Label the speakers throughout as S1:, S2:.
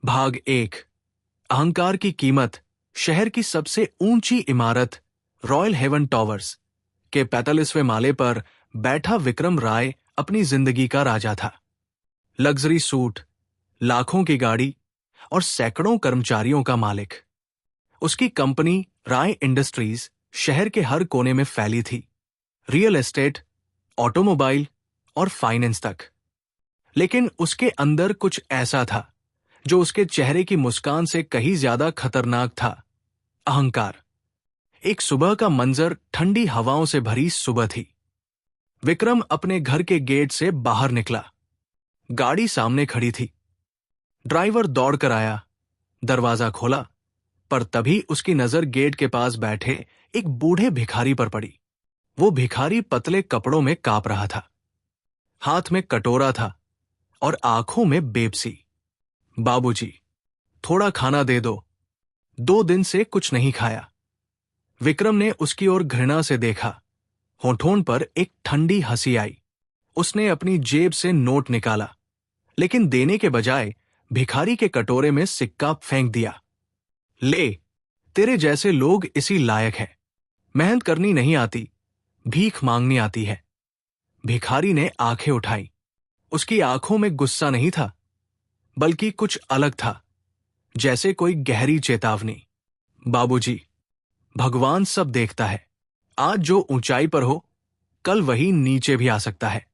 S1: भाग 1। अहंकार की कीमत। शहर की सबसे ऊंची इमारत रॉयल हेवन टॉवर्स के 45वें माले पर बैठा विक्रम राय अपनी जिंदगी का राजा था। लग्जरी सूट, लाखों की गाड़ी और सैकड़ों कर्मचारियों का मालिक। उसकी कंपनी राय इंडस्ट्रीज शहर के हर कोने में फैली थी, रियल एस्टेट, ऑटोमोबाइल और फाइनेंस तक। लेकिन उसके अंदर कुछ ऐसा था जो उसके चेहरे की मुस्कान से कहीं ज्यादा खतरनाक था। अहंकार। एक सुबह का मंजर ठंडी हवाओं से भरी सुबह थी। विक्रम अपने घर के गेट से बाहर निकला। गाड़ी सामने खड़ी थी। ड्राइवर दौड़कर आया, दरवाजा खोला, पर तभी उसकी नजर गेट के पास बैठे एक बूढ़े भिखारी पर पड़ी। वो भिखारी पतले कपड़ों में कांप रहा था, हाथ में कटोरा था और आंखों में बेबसी। बाबूजी, थोड़ा खाना दे दो, 2 दिन से कुछ नहीं खाया। विक्रम ने उसकी ओर घृणा से देखा। होठों पर एक ठंडी हंसी आई। उसने अपनी जेब से नोट निकाला, लेकिन देने के बजाय भिखारी के कटोरे में सिक्का फेंक दिया। ले, तेरे जैसे लोग इसी लायक हैं। मेहनत करनी नहीं आती, भीख मांगनी आती है। भिखारी ने आंखें उठाई। उसकी आंखों में गुस्सा नहीं था, बल्कि कुछ अलग था, जैसे कोई गहरी चेतावनी। बाबूजी, भगवान सब देखता है। आज जो ऊंचाई पर हो, कल वही नीचे भी आ सकता है।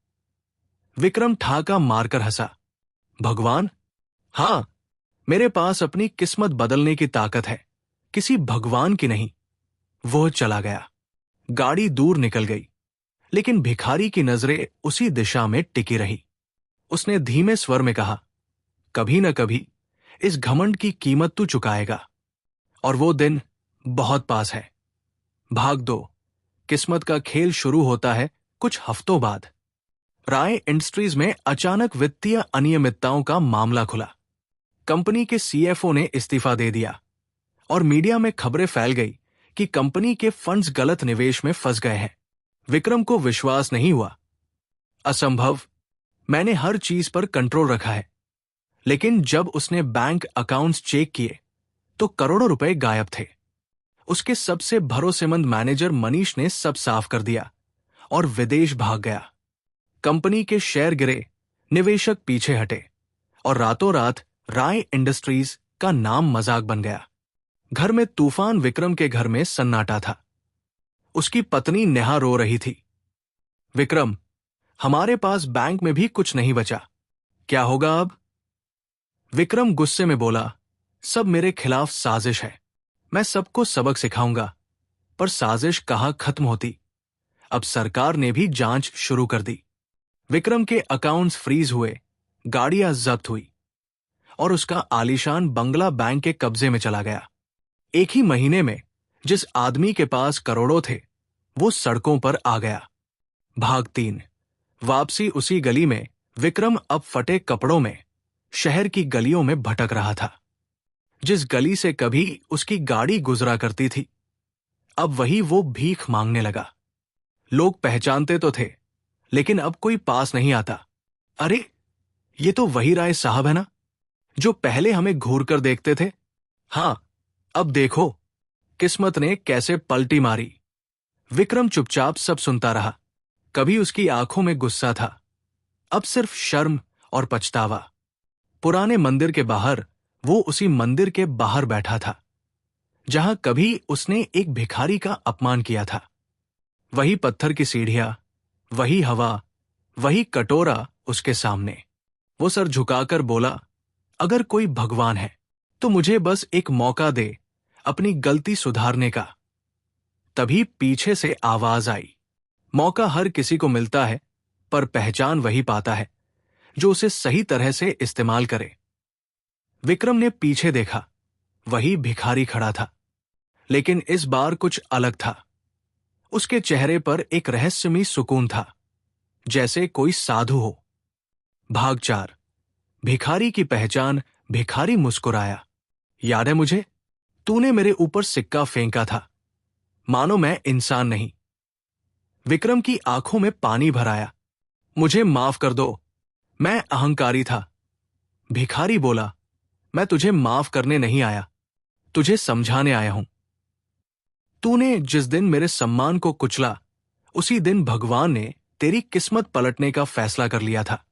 S1: विक्रम ठाका मारकर हंसा। भगवान? हां, मेरे पास अपनी किस्मत बदलने की ताकत है, किसी भगवान की नहीं। वो चला गया। गाड़ी दूर निकल गई, लेकिन भिखारी की नजरें उसी दिशा में टिकी रही। उसने धीमे स्वर में कहा, कभी न कभी इस घमंड की कीमत तू चुकाएगा, और वो दिन बहुत पास है। भाग 2। किस्मत का खेल शुरू होता है कुछ हफ्तों बाद। राय इंडस्ट्रीज में अचानक वित्तीय अनियमितताओं का मामला खुला। कंपनी के सीएफओ ने इस्तीफा दे दिया और मीडिया में खबरें फैल गई कि कंपनी के फंड्स गलत निवेश में फंस गए हैं। विक्रम को विश्वास नहीं हुआ। असंभव, मैंने हर चीज पर कंट्रोल रखा है। लेकिन जब उसने बैंक अकाउंट्स चेक किए तो करोड़ों रुपए गायब थे। उसके सबसे भरोसेमंद मैनेजर मनीष ने सब साफ कर दिया और विदेश भाग गया। कंपनी के शेयर गिरे, निवेशक पीछे हटे और रातों रात राय इंडस्ट्रीज का नाम मजाक बन गया। घर में तूफान। विक्रम के घर में सन्नाटा था। उसकी पत्नी नेहा रो रही थी। विक्रम, हमारे पास बैंक में भी कुछ नहीं बचा, क्या होगा अब? विक्रम गुस्से में बोला, सब मेरे खिलाफ साजिश है। मैं सबको सबक सिखाऊंगा। पर साजिश कहाँ खत्म होती। अब सरकार ने भी जांच शुरू कर दी। विक्रम के अकाउंट्स फ्रीज हुए, गाड़ियां जब्त हुई और उसका आलीशान बंगला बैंक के कब्जे में चला गया। एक ही महीने में जिस आदमी के पास करोड़ों थे, वो सड़कों पर आ गया। भाग 3। वापसी। उसी गली में विक्रम अब फटे कपड़ों में शहर की गलियों में भटक रहा था। जिस गली से कभी उसकी गाड़ी गुजरा करती थी, अब वही वो भीख मांगने लगा। लोग पहचानते तो थे, लेकिन अब कोई पास नहीं आता। अरे, ये तो वही राय साहब है ना, जो पहले हमें घूर कर देखते थे। हां, अब देखो किस्मत ने कैसे पलटी मारी। विक्रम चुपचाप सब सुनता रहा। कभी उसकी आंखों में गुस्सा था, अब सिर्फ शर्म और पछतावा। पुराने मंदिर के बाहर वो उसी मंदिर के बाहर बैठा था, जहां कभी उसने एक भिखारी का अपमान किया था। वही पत्थर की सीढ़ियां, वही हवा, वही कटोरा उसके सामने। वो सर झुकाकर बोला, अगर कोई भगवान है तो मुझे बस एक मौका दे अपनी गलती सुधारने का। तभी पीछे से आवाज आई, मौका हर किसी को मिलता है, पर पहचान वही पाता है जो उसे सही तरह से इस्तेमाल करे। विक्रम ने पीछे देखा। वही भिखारी खड़ा था, लेकिन इस बार कुछ अलग था। उसके चेहरे पर एक रहस्यमयी सुकून था, जैसे कोई साधु हो। भाग 4। भिखारी की पहचान। भिखारी मुस्कुराया, याद है मुझे? तूने मेरे ऊपर सिक्का फेंका था, मानो मैं इंसान नहीं। विक्रम की आंखों में पानी भर आया। मुझे माफ कर दो, मैं अहंकारी था। भिखारी बोला, मैं तुझे माफ करने नहीं आया, तुझे समझाने आया हूं। तूने जिस दिन मेरे सम्मान को कुचला, उसी दिन भगवान ने तेरी किस्मत पलटने का फैसला कर लिया था।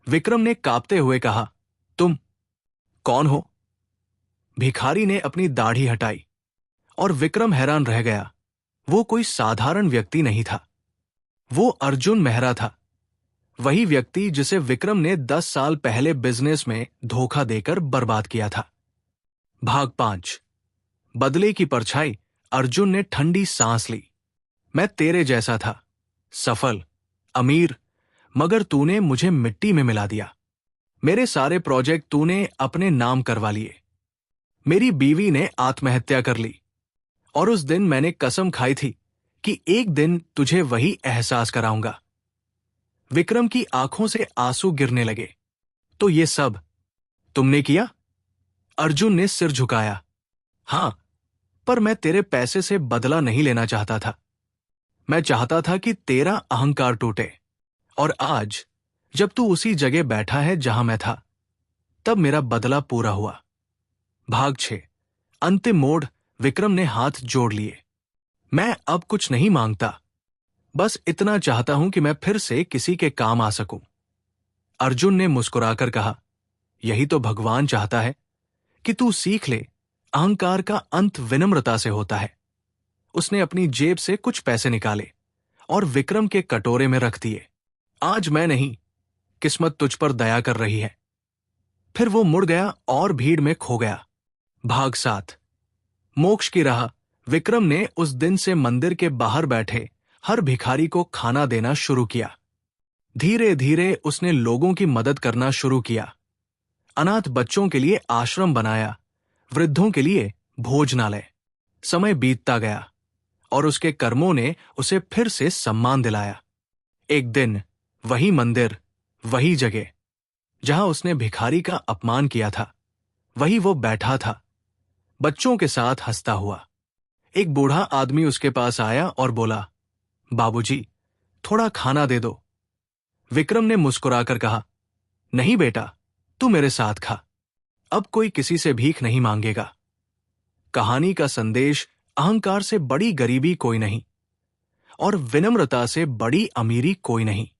S1: विक्रम ने कांपते हुए कहा, तुम कौन हो? भिखारी ने अपनी दाढ़ी हटाई और विक्रम हैरान रह गया। वो कोई साधारण व्यक्ति नहीं था, वो अर्जुन मेहरा था। वही व्यक्ति जिसे विक्रम ने 10 साल पहले बिजनेस में धोखा देकर बर्बाद किया था। भाग 5। बदले की परछाई। अर्जुन ने ठंडी सांस ली। मैं तेरे जैसा था, सफल, अमीर, मगर तूने मुझे मिट्टी में मिला दिया। मेरे सारे प्रोजेक्ट तूने अपने नाम करवा लिए। मेरी बीवी ने आत्महत्या कर ली और उस दिन मैंने कसम खाई थी कि एक दिन तुझे वही एहसास कराऊंगा। विक्रम की आंखों से आंसू गिरने लगे। तो ये सब तुमने किया? अर्जुन ने सिर झुकाया। हां, पर मैं तेरे पैसे से बदला नहीं लेना चाहता था। मैं चाहता था कि तेरा अहंकार टूटे। और आज जब तू उसी जगह बैठा है जहां मैं था, तब मेरा बदला पूरा हुआ। भाग 6। अंतिम मोड़। विक्रम ने हाथ जोड़ लिए। मैं अब कुछ नहीं मांगता, बस इतना चाहता हूं कि मैं फिर से किसी के काम आ सकूं। अर्जुन ने मुस्कुराकर कहा, यही तो भगवान चाहता है कि तू सीख ले, अहंकार का अंत विनम्रता से होता है। उसने अपनी जेब से कुछ पैसे निकाले और विक्रम के कटोरे में रख दिए। आज मैं नहीं, किस्मत तुझ पर दया कर रही है। फिर वो मुड़ गया और भीड़ में खो गया। भाग 7। मोक्ष की राह। विक्रम ने उस दिन से मंदिर के बाहर बैठे हर भिखारी को खाना देना शुरू किया। धीरे धीरे उसने लोगों की मदद करना शुरू किया। अनाथ बच्चों के लिए आश्रम बनाया, वृद्धों के लिए भोजनालय। समय बीतता गया और उसके कर्मों ने उसे फिर से सम्मान दिलाया। एक दिन वही मंदिर, वही जगह जहां उसने भिखारी का अपमान किया था, वही वो बैठा था, बच्चों के साथ हंसता हुआ। एक बूढ़ा आदमी उसके पास आया और बोला, बाबूजी, थोड़ा खाना दे दो। विक्रम ने मुस्कुराकर कहा, नहीं बेटा, तू मेरे साथ खा। अब कोई किसी से भीख नहीं मांगेगा। कहानी का संदेश, अहंकार से बड़ी गरीबी कोई नहीं और विनम्रता से बड़ी अमीरी कोई नहीं।